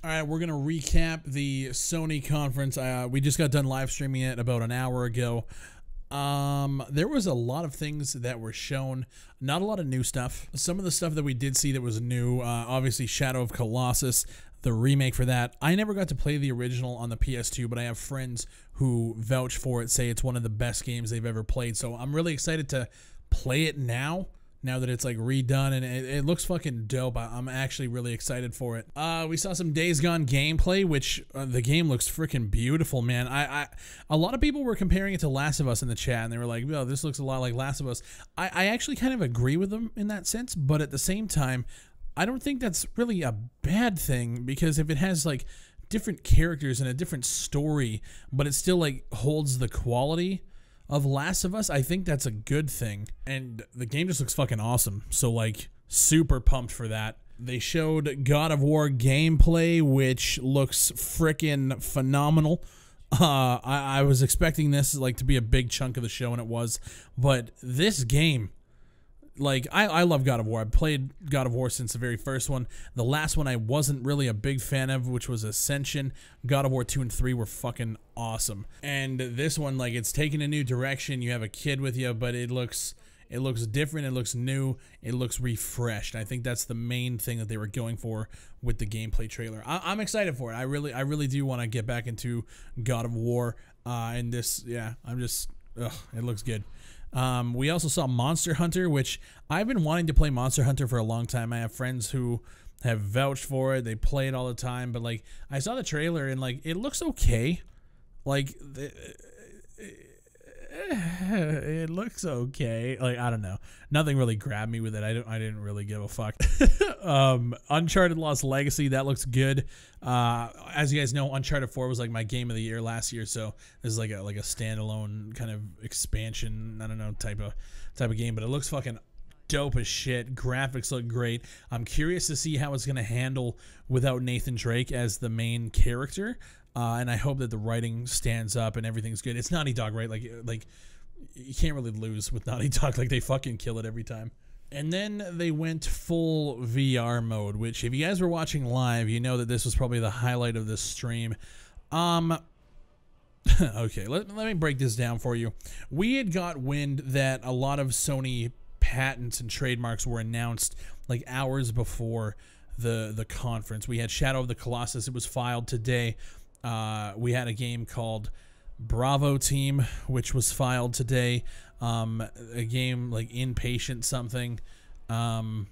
All right, we're gonna recap the Sony conference. We just got done live streaming it about an hour ago. There was a lot of things that were shown, not a lot of new stuff. Some of the stuff that we did see that was new, obviously Shadow of Colossus, the remake for that. I never got to play the original on the PS2, but I have friends who vouch for it, say it's one of the best games they've ever played. So I'm really excited to play it now that it's like redone, and it looks fucking dope. I'm actually really excited for it. We saw some Days Gone gameplay, which the game looks freaking beautiful, man. A lot of people were comparing it to Last of Us in the chat, and they were like, "Well, this looks a lot like Last of Us." I actually kind of agree with them in that sense, but at the same time, I don't think that's really a bad thing, because if it has like different characters and a different story, but it still like holds the quality of Last of Us, I think that's a good thing. And the game just looks fucking awesome. So like super pumped for that. They showed God of War gameplay, which looks freaking phenomenal. I was expecting this like to be a big chunk of the show, and it was. But this game, like, I love God of War. I've played God of War since the very first one. The last one I wasn't really a big fan of, which was Ascension. God of War 2 and 3 were fucking awesome. And this one, like, it's taking a new direction. You have a kid with you, but it looks different. It looks new. It looks refreshed. I think that's the main thing that they were going for with the gameplay trailer. I'm excited for it. I really do want to get back into God of War. And this, yeah, it looks good. We also saw Monster Hunter, which I've been wanting to play Monster Hunter for a long time. I have friends who have vouched for it. They play it all the time, but like I saw the trailer and like it looks okay. Like it looks okay. Like, I don't know. Nothing really grabbed me with it. I didn't really give a fuck. Uncharted Lost Legacy, that looks good. As you guys know, Uncharted 4 was like my game of the year last year, so this is like a standalone kind of expansion, I don't know, type of game, but it looks fucking dope as shit. Graphics look great. I'm curious to see how it's going to handle without Nathan Drake as the main character. And I hope that the writing stands up and everything's good. It's Naughty Dog, right? Like you can't really lose with Naughty Dog. Like, they fucking kill it every time. And then they went full VR mode, which if you guys were watching live, you know that this was probably the highlight of this stream. Okay, let me break this down for you. We had got wind that a lot of Sony patents and trademarks were announced like hours before the conference. We had Shadow of the Colossus. It was filed today. We had a game called Bravo Team, which was filed today. A game like Inpatient something. So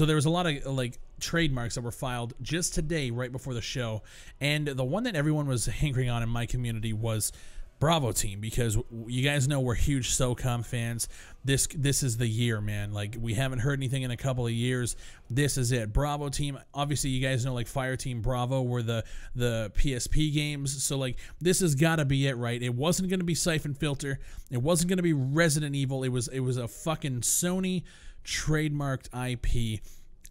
there was a lot of like trademarks that were filed just today, right before the show. And the one that everyone was hankering on in my community was Bravo Team, because you guys know we're huge SOCOM fans. This is the year, man. Like, we haven't heard anything in a couple of years. This is it. Bravo Team, obviously you guys know like Fire Team Bravo were the PSP games, so like this has got to be it, right? It wasn't going to be Siphon Filter. It wasn't going to be Resident Evil. It was a fucking Sony trademarked IP,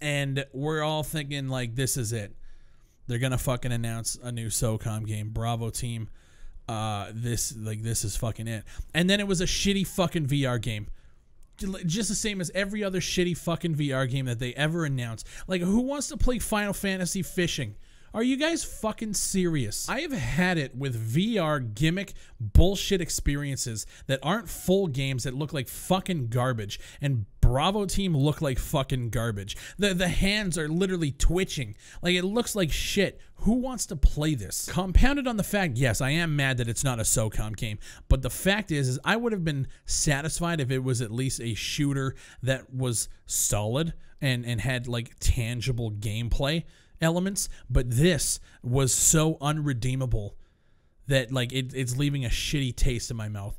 and we're all thinking like, this is it. They're going to fucking announce a new SOCOM game, Bravo Team. This is fucking it. And then it was a shitty fucking VR game, just the same as every other shitty fucking VR game that they ever announced. Like, who wants to play Final Fantasy Fishing? Are you guys fucking serious? I have had it with VR gimmick bullshit experiences that aren't full games that look like fucking garbage, and Bravo Team look like fucking garbage. The hands are literally twitching. Like, it looks like shit. Who wants to play this? Compounded on the fact, yes, I am mad that it's not a SOCOM game, but the fact is I would have been satisfied if it was at least a shooter that was solid and had like tangible gameplay elements, but this was so unredeemable that like it's leaving a shitty taste in my mouth.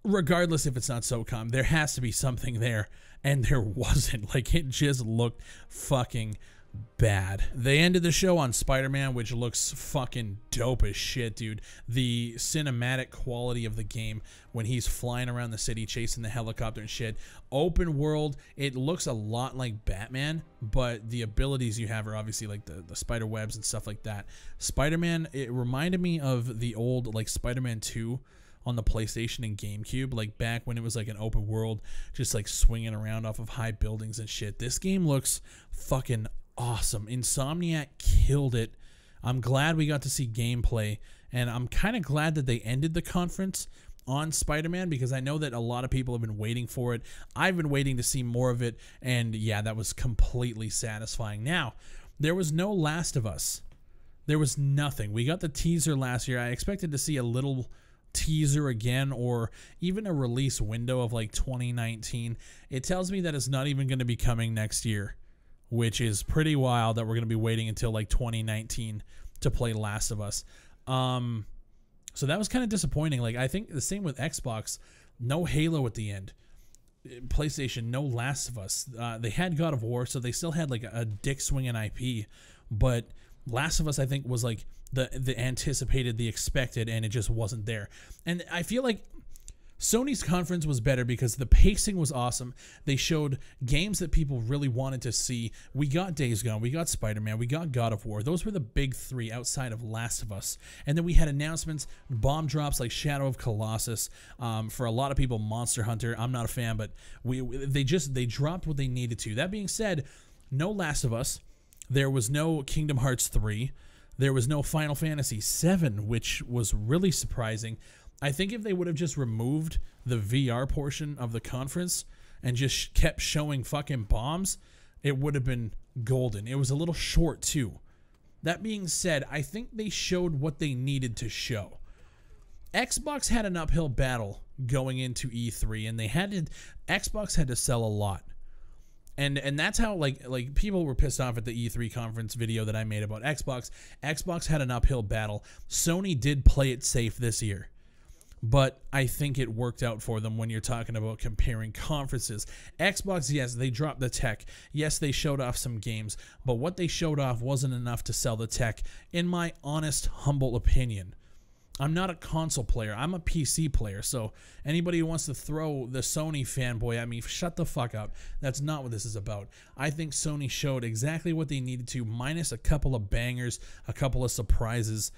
Regardless if it's not SOCOM, there has to be something there, and there wasn't. Like, it just looked fucking bad. They ended the show on Spider-Man, which looks fucking dope as shit, dude. The cinematic quality of the game when he's flying around the city chasing the helicopter and shit. Open world, it looks a lot like Batman, but the abilities you have are obviously like the spider webs and stuff like that. Spider-Man, it reminded me of the old like Spider-Man 2 on the PlayStation and GameCube, like back when it was like an open world, just like swinging around off of high buildings and shit. This game looks fucking awesome. Insomniac killed it. I'm glad we got to see gameplay, and I'm kind of glad that they ended the conference on Spider-Man, because I know that a lot of people have been waiting for it. I've been waiting to see more of it, and yeah, that was completely satisfying. Now, there was no Last of Us. There was nothing. We got the teaser last year. I expected to see a little teaser again, or even a release window of like 2019. It tells me that it's not even going to be coming next year, which is pretty wild that we're going to be waiting until like 2019 to play Last of Us. So that was kind of disappointing. Like, I think the same with Xbox. No Halo at the end. PlayStation, no Last of Us. They had God of War, so they still had like a dick swinging IP. But Last of Us, I think, was like the anticipated, the expected, and it just wasn't there. And I feel like Sony's conference was better because the pacing was awesome. They showed games that people really wanted to see. We got Days Gone, we got Spider-Man, we got God of War. Those were the big three outside of Last of Us. And then we had announcements, bomb drops like Shadow of Colossus. For a lot of people, Monster Hunter. I'm not a fan, but they dropped what they needed to. That being said, no Last of Us. There was no Kingdom Hearts 3. There was no Final Fantasy 7, which was really surprising. I think if they would have just removed the VR portion of the conference and just kept showing fucking bombs, it would have been golden. It was a little short too. That being said, I think they showed what they needed to show. Xbox had an uphill battle going into E3, and Xbox had to sell a lot. And that's how like people were pissed off at the E3 conference video that I made about Xbox. Xbox had an uphill battle. Sony did play it safe this year. But I think it worked out for them when you're talking about comparing conferences. Xbox, yes, they dropped the tech. Yes, they showed off some games. But what they showed off wasn't enough to sell the tech, in my honest, humble opinion. I'm not a console player. I'm a PC player. So anybody who wants to throw the Sony fanboy at me, shut the fuck up. That's not what this is about. I think Sony showed exactly what they needed to, minus a couple of bangers, a couple of surprises,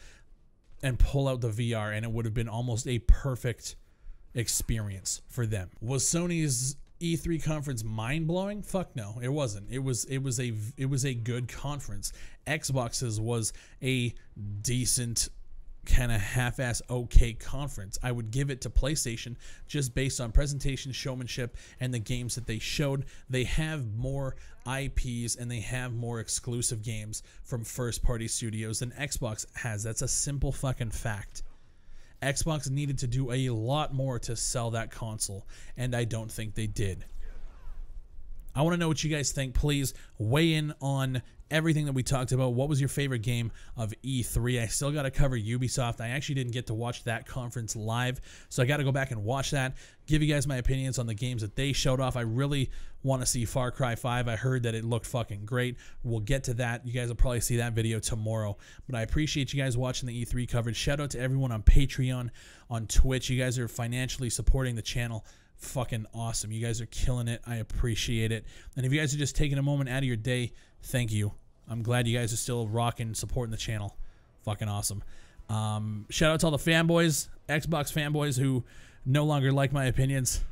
and pull out the VR, and it would have been almost a perfect experience for them. Was Sony's E3 conference mind-blowing? Fuck no, it wasn't. It was a good conference. Xbox's was a decent, kind of half-ass okay conference. I would give it to PlayStation just based on presentation, showmanship, and the games that they showed. They have more IPs and they have more exclusive games from first-party studios than Xbox has. That's a simple fucking fact. Xbox needed to do a lot more to sell that console, and I don't think they did. I want to know what you guys think. Please weigh in on everything that we talked about. What was your favorite game of E3? I still got to cover Ubisoft. I actually didn't get to watch that conference live, so I got to go back and watch that, give you guys my opinions on the games that they showed off. I really want to see Far Cry 5. I heard that it looked fucking great. We'll get to that. You guys will probably see that video tomorrow, but I appreciate you guys watching the E3 coverage. Shout out to everyone on Patreon, on Twitch. You guys are financially supporting the channel. Fucking awesome. You guys are killing it. I appreciate it. And if you guys are just taking a moment out of your day, thank you. I'm glad you guys are still rocking, supporting the channel. Fucking awesome. Shout out to all the fanboys, Xbox fanboys who no longer like my opinions.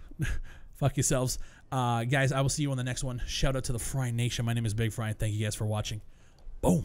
Fuck yourselves. Guys, I will see you on the next one. Shout out to the Fry Nation. My name is Big Fry. Thank you guys for watching. Boom.